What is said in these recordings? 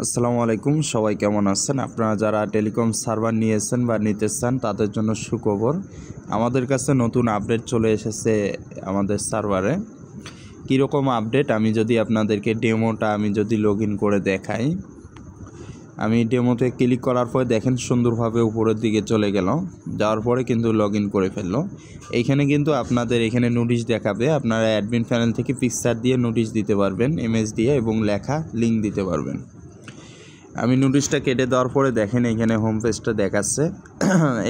আসসালামু আলাইকুম, সবাই কেমন আছেন? আপনারা যারা টেলিকম সার্ভার নিয়েছেন বা নিতে চান তাদের জন্য সুখবর। আমাদের কাছে নতুন আপডেট চলে এসেছে আমাদের সার্ভারে। কীরকম আপডেট আমি যদি আপনাদেরকে ডেমোটা লগ ইন করে দেখাই। আমি ডেমোতে ক্লিক করার পরে দেখেন সুন্দরভাবে উপরের দিকে চলে গেল, যাওয়ার পরে কিন্তু লগ ইন করে ফেললো। এইখানে কিন্তু আপনাদের এখানে নোটিশ দেখাবে, আপনারা অ্যাডমিন প্যানেল থেকে পিকচার দিয়ে নোটিশ দিতে পারবেন, ইমেজ দিয়ে, এবং লেখা লিঙ্ক দিতে পারবেন। আমি নোটিশটা কেটে দেওয়ার পরে দেখেন এখানে হোম পেজটা দেখাচ্ছে।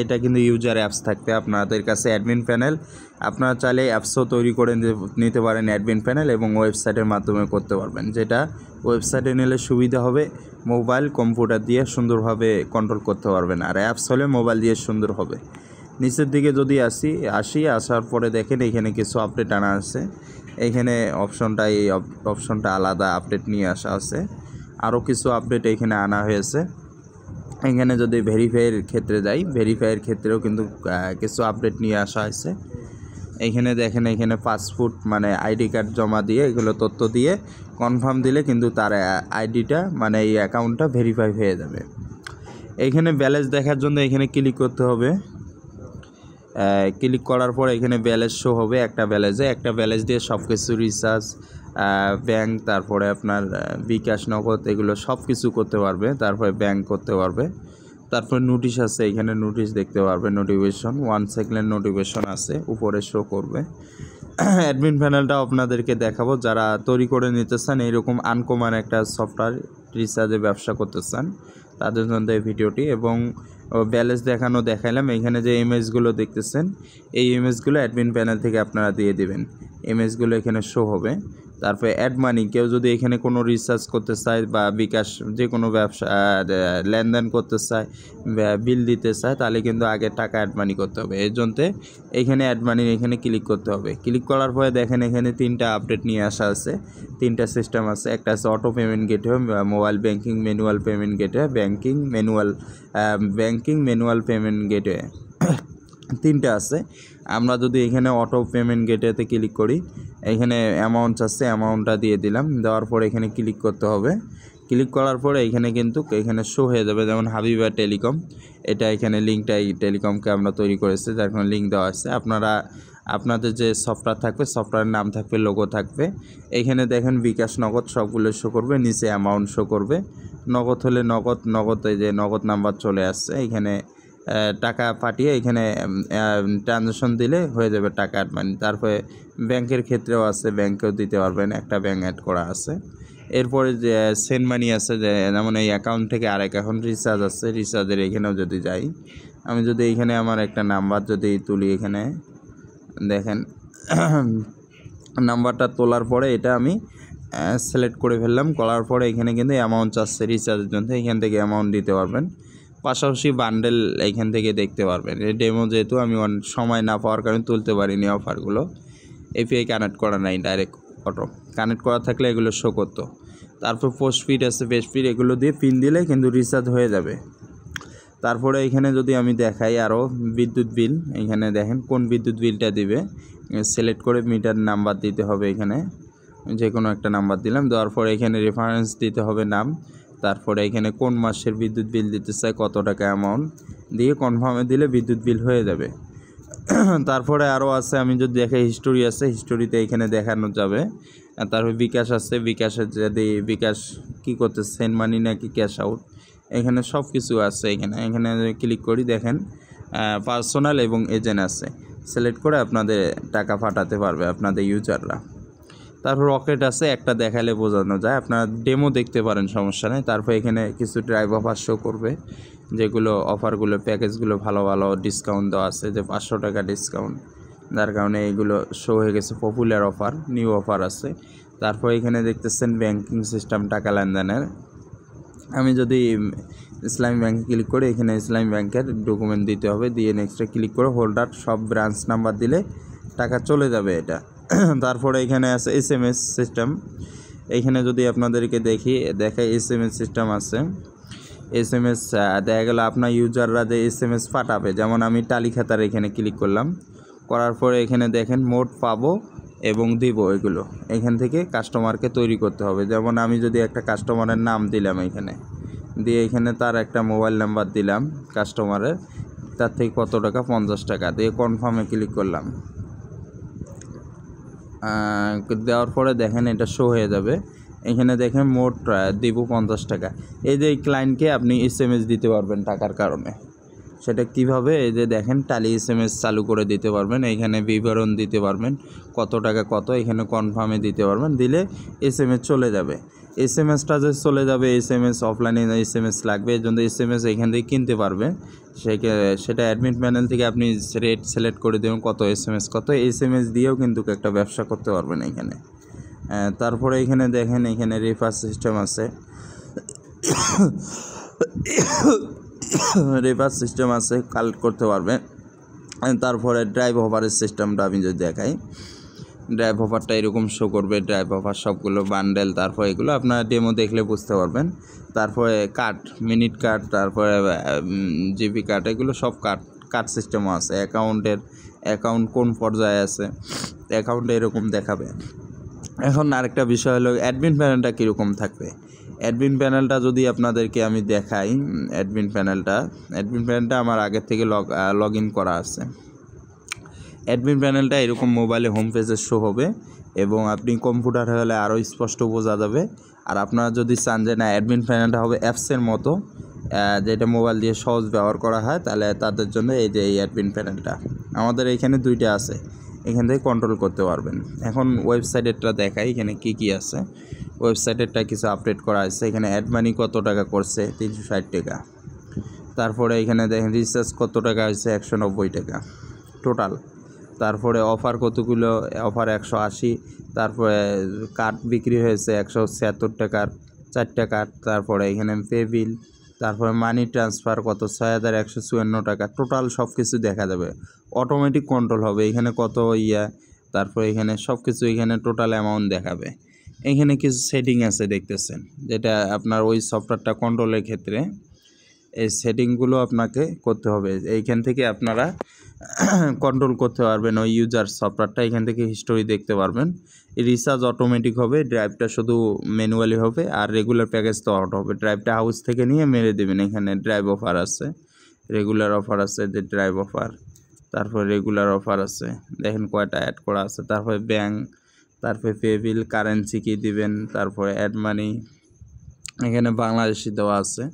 এটা কিন্তু ইউজার অ্যাপস থাকবে আপনাদের কাছে অ্যাডমিন প্যানেল। আপনারা চাইলে অ্যাপসও তৈরি করে নিতে পারেন অ্যাডমিন প্যানেল, এবং ওয়েবসাইটের মাধ্যমে করতে পারবেন। যেটা ওয়েবসাইটে নিলে সুবিধা হবে, মোবাইল কম্পিউটার দিয়ে সুন্দরভাবে কন্ট্রোল করতে পারবেন, আর অ্যাপস হলে মোবাইল দিয়ে সুন্দর হবে। নিচের দিকে যদি আসার পরে দেখেন এখানে কিছু আপডেট আনা আছে। এইখানে এই অপশনটা আলাদা আপডেট নিয়ে আসা আছে। আরও কিছু আপডেট এখানে আনা হয়েছে। এখানে যদি ভেরিফাইয়ের ক্ষেত্রে যাই, ভেরিফাইয়ের ক্ষেত্রেও কিন্তু কিছু আপডেট নিয়ে আসা হয়েছে। এইখানে দেখেন এখানে পাসপোর্ট মানে আইডি কার্ড জমা দিয়ে এগুলো তথ্য দিয়ে কনফার্ম দিলে কিন্তু তার আইডিটা মানে এই অ্যাকাউন্টটা ভেরিফাই হয়ে যাবে। এইখানে ব্যালেন্স দেখার জন্য এখানে ক্লিক করতে হবে। ক্লিক করার পর এখানে ব্যালেন্স শো হবে। একটা ব্যালেন্স দিয়ে সব কিছু রিচার্জ, ব্যাংক, তারপরে আপনার বিকাশ, নগদ, এগুলো সব কিছু করতে পারবে। তারপরে ব্যাংক করতে পারবে। তারপরে নোটিশ আছে, এখানে নোটিশ দেখতে পারবে, নোটিফিকেশন 1 সেকেন্ডের নোটিফিকেশন আছে, উপরে শো করবে। অ্যাডমিন প্যানেলটা আপনাদেরকে দেখাবো, যারা তৈরি করে নিতে চান এইরকম আনকমন একটা সফটওয়্যার, রিচার্জে ব্যবসা করতে চান তাদের জন্য এই ভিডিওটি। এবং ব্যালেন্স দেখাইলাম। এখানে যে ইমেজগুলো দেখতেছেন এই ইমেজগুলো অ্যাডমিন প্যানেল থেকে আপনারা দিয়ে দিবেন, ইমেজগুলো এখানে শো হবে। তারপরে অ্যাড মানি, কেউ যদি এখানে কোনো রিচার্জ করতে চায় বা বিকাশ যে কোনো ব্যবসা লেনদেন করতে চায়, বিল দিতে চায়, তাহলে কিন্তু আগে টাকা অ্যাড মানি করতে হবে। এর জন্য এখানে অ্যাড মানি এখানে ক্লিক করতে হবে। ক্লিক করার পরে দেখেন এখানে 3টা আপডেট নিয়ে আসা আছে, 3টা সিস্টেম আছে। একটা আছে auto payment gateway, mobile banking, manual payment gateway, banking manual payment gateway, 3টা আছে। আমরা যদি এখানে অটো পেমেন্ট গেটওয়েতে ক্লিক করি, এখানে অ্যামাউন্ট আছে, অ্যামাউন্টটা দিয়ে দিলাম। দেওয়ার পরে এখানে ক্লিক করতে হবে। ক্লিক করার পরে এখানে কিন্তু এখানে শো হয়ে যাবে, যেমন হাবিবা টেলিকম, এটা এখানে লিঙ্কটা এই টেলিকমকে আমরা তৈরি করেছি, যার কোনো লিঙ্ক দেওয়া আছে। আপনাদের যে সফটওয়্যার থাকবে, সফটওয়্যারের নাম থাকবে, লোগো থাকবে। এইখানে দেখেন বিকাশ, নগদ সবগুলো শো করবে, নিচে অ্যামাউন্ট শো করবে। নগদ হলে নগদ, এই যে নগদ নাম্বার চলে আসছে। এখানে টাকা পাঠিয়ে এখানে ট্রানজ্যাকশন দিলে হয়ে যাবে টাকা অ্যাড মানি। তারপরে ব্যাংকের ক্ষেত্রেও আছে, ব্যাংকেও দিতে পারবেন, একটা ব্যাংক অ্যাড করা আছে। এরপরে যে সেন্ড মানি আছে, যে যেমন এই অ্যাকাউন্ট থেকে আরেক অ্যাকাউন্ট রিচার্জ আছে, রিচার্জের এখানেও যদি যাই, আমি যদি এইখানে আমার একটা নাম্বার যদি তুলি, এখানে দেখেন নাম্বারটা তোলার পরে এটা আমি সিলেক্ট করে ফেললাম। করার পরে এখানে কিন্তু অ্যামাউন্ট চাচ্ছে রিচার্জের জন্য, এখান থেকে অ্যামাউন্ট দিতে পারবেন। পাশাপাশি বান্ডেল এইখান থেকে দেখতে পারবেন। এই ডেমো যেহেতু আমি সময় না পাওয়ার কারণে তুলতে পারিনি অফারগুলো, এপিআই কানেক্ট করা নাই, ডাইরেক্ট অটো কানেক্ট করা থাকলে এগুলো শো করতো। তারপর পোস্টপিড আছে, বেস্টপিড, এগুলো দিয়ে পিন দিলে কিন্তু রিচার্জ হয়ে যাবে। তারপরে এখানে যদি আমি দেখাই আরও বিদ্যুৎ বিল, এখানে দেখেন কোন বিদ্যুৎ বিলটা দিবে, সিলেক্ট করে মিটার নাম্বার দিতে হবে। এখানে যে কোনো একটা নাম্বার দিলাম, দেওয়ার পরে এখানে রেফারেন্স দিতে হবে, নাম। তারপরে এখানে কোন মাসের বিদ্যুৎ বিল দিতে চায়, কত টাকা অ্যামাউন্ট দিয়ে কনফার্মে দিলে বিদ্যুৎ বিল হয়ে যাবে। তারপরে আরও আছে, আমি যদি দেখাই হিস্টোরি আছে, হিস্টোরিতে এখানে দেখানো যাবে। তারপরে বিকাশ আছে, বিকাশের যদি বিকাশ কী করতে, সেন্ড মানি নাকি ক্যাশ আউট, এখানে সব কিছু আছে। এখানে ক্লিক করি, দেখেন পার্সোনাল এবং এজেন্ট আছে, সিলেক্ট করে আপনাদের টাকা পাঠাতে পারবে আপনাদের ইউজাররা। তারপর রকেট আছে, একটা দেখালে বোঝানো যায়, আপনারা ডেমো দেখতে পারেন, সমস্যা নেই। তারপর এখানে কিছু ড্রাইভ অফার শো করবে, যেগুলো অফারগুলো প্যাকেজগুলো ভালো ডিসকাউন্ট দেওয়া আছে, যে 500 টাকা ডিসকাউন্ট, যার কারণে এইগুলো শো হয়ে গেছে। পপুলার অফার, নিউ অফার আছে। তারপর এখানে দেখতেছেন ব্যাংকিং সিস্টেম, টাকা লেনদেনের। আমি যদি ইসলামী ব্যাংকে ক্লিক করে এখানে ইসলামী ব্যাংকের ডকুমেন্ট দিতে হবে, দিয়ে নেক্সটে ক্লিক করে হোল্ডার সব ব্রাঞ্চ নাম্বার দিলে টাকা চলে যাবে এটা। তারপরে এখানে আছে এসএমএস সিস্টেম, এইখানে যদি আপনাদেরকে দেখাই এসএমএস সিস্টেম আছে। এসএমএস দেখা গেল আপনার ইউজাররা যে এসএমএস পাঠাবে, যেমন আমি টালি খাতার এখানে ক্লিক করলাম, করার পরে এখানে দেখেন মোট পাবো এবং দিব এগুলো এখান থেকে কাস্টমারকে তৈরি করতে হবে। যেমন আমি যদি একটা কাস্টমারের নাম দিলাম এখানে, দিয়ে এখানে তার একটা মোবাইল নাম্বার দিলাম কাস্টমারের, তার থেকে কত টাকা, 50 টাকা দিয়ে কনফার্মে ক্লিক করলাম। দেওয়ার পরে দেখেন এটা শো হয়ে যাবে। এখানে দেখেন মোট দিব 50 টাকা। এই যে ক্লায়েন্টকে আপনি SMS দিতে পারবেন টাকার কারণে, সেটা কিভাবে, এই যে দেখেন টালি SMS চালু করে দিতে পারবেন, এইখানে বিবরণ দিতে পারবেন কত টাকা কত, এখানে কনফার্মে দিতে পারবেন, দিলে SMS চলে যাবে। SMS-টা যে চলে যাবে, SMS অফলাইনে SMS লাগবে, এই জন্য SMS এখান থেকে কিনতে পারবে। সেটা অ্যাডমিন প্যানেল থেকে আপনি রেট সিলেক্ট করে দেবেন কত SMS কত, SMS দিয়েও কিন্তু একটা ব্যবসা করতে পারবেন এখানে। তারপরে এখানে দেখেন এখানে রেফার সিস্টেম আছে, রেফার সিস্টেম আছে, কালেক্ট করতে পারবে। তারপরে ড্রাইভ অফারের সিস্টেমটা আমি যদি দেখাই, ড্রাইভ অফারটা এরকম শো করবে, ড্রাইভ অফার সবগুলো বান্ডেল, তারপর এগুলো আপনারা ডেমো দেখলে বুঝতে পারবেন। তারপরে কার্ড, মিনিট কার্ড, তারপরে জিবি কার্ড, এগুলো সব কার্ড সিস্টেমও আছে। অ্যাকাউন্ট কোন পর্যায়ে আছে, অ্যাকাউন্টে এরকম দেখাবে। এখন আরেকটা বিষয় হলো অ্যাডমিন প্যানেলটা কীরকম থাকবে। অ্যাডমিন প্যানেলটা যদি আপনাদেরকে আমি দেখাই, অ্যাডমিন প্যানেলটা আমার আগের থেকে লগ ইন করা আছে। অ্যাডমিন প্যানেলটা এরকম মোবাইলে হোম পেজে শো হবে, এবং আপনি কম্পিউটার হলে আরও স্পষ্ট বোঝা যাবে। আর আপনারা যদি চান যে না অ্যাডমিন প্যানেলটা হবে অ্যাপসের মতো, যেটা মোবাইল দিয়ে সহজ ব্যবহার করা হয়, তাহলে তাদের জন্য এই যে এই অ্যাডমিন প্যানেলটা আমাদের এইখানে 2টা আছে, এখান থেকে কন্ট্রোল করতে পারবেন। এখন ওয়েবসাইটেরটা দেখাই, এখানে কি আছে। ওয়েবসাইটেরটা কিছু আপডেট করা আছে। এখানে অ্যাড মানি কত টাকা করছে, 360 টাকা। তারপরে এখানে দেখেন রিচার্জ কত টাকা হয়েছে, 190 টাকা টোটাল। তারপরে অফার কতগুলো, অফার 180। তারপরে কার্ড বিক্রি হয়েছে 176 টাকার 4টা কার্ড। তারপরে এখানে পে বিল, তারপরে মানি ট্রান্সফার কত, 6154 টাকা। টোটাল সব কিছু দেখা যাবে, অটোমেটিক কন্ট্রোল হবে এখানে কত তারপরে এখানে সব কিছু, এখানে টোটাল অ্যামাউন্ট দেখাবে। এখানে কিছু সেটিং আছে দেখতেছেন, যেটা আপনার ওই সফটওয়্যারটা কন্ট্রোলের ক্ষেত্রে এই সেটিংগুলো আপনাকে করতে হবে। এইখান থেকে আপনারা কন্ট্রোল করতে পারবেন ওই ইউজার সফটওয়্যারটা, এখান থেকে হিস্টোরি দেখতে পারবেন। রিচার্জ অটোমেটিক হবে, ড্রাইভটা শুধু ম্যানুয়ালি হবে, আর রেগুলার প্যাকেজ তো আউট হবে। ড্রাইভটা হাউস থেকে নিয়ে মেরে দেবেন। এখানে ড্রাইভ অফার আছে, রেগুলার অফার আছে, যে ড্রাইভ অফার, তারপর রেগুলার অফার আছে, দেখেন কয়টা অ্যাড করা আছে। তারপরে ব্যাঙ্ক, তারপরে পে বিল, কারেন্সি কী দিবেন, তারপরে অ্যাড মানি, এখানে বাংলাদেশি দেওয়া আছে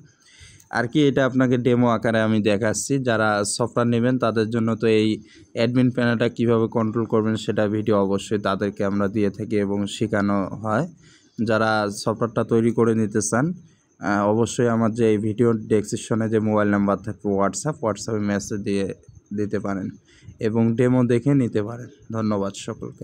আর কি। এটা আপনাকে ডেমো আকারে আমি দেখাচ্ছি। যারা সফটওয়্যার নেবেন তাদের জন্য তো এই অ্যাডমিন প্যানেলটা কীভাবে কন্ট্রোল করবেন সেটা ভিডিও অবশ্যই তাদেরকে আমরা দিয়ে থাকি এবং শেখানো হয়। যারা সফটওয়্যারটা তৈরি করে নিতে চান, অবশ্যই আমার যে এই ভিডিও ডেসক্রিপশনে যে মোবাইল নাম্বার থাকবে হোয়াটসঅ্যাপে মেসেজ দিতে পারেন এবং ডেমো দেখে নিতে পারেন। ধন্যবাদ সকলকে।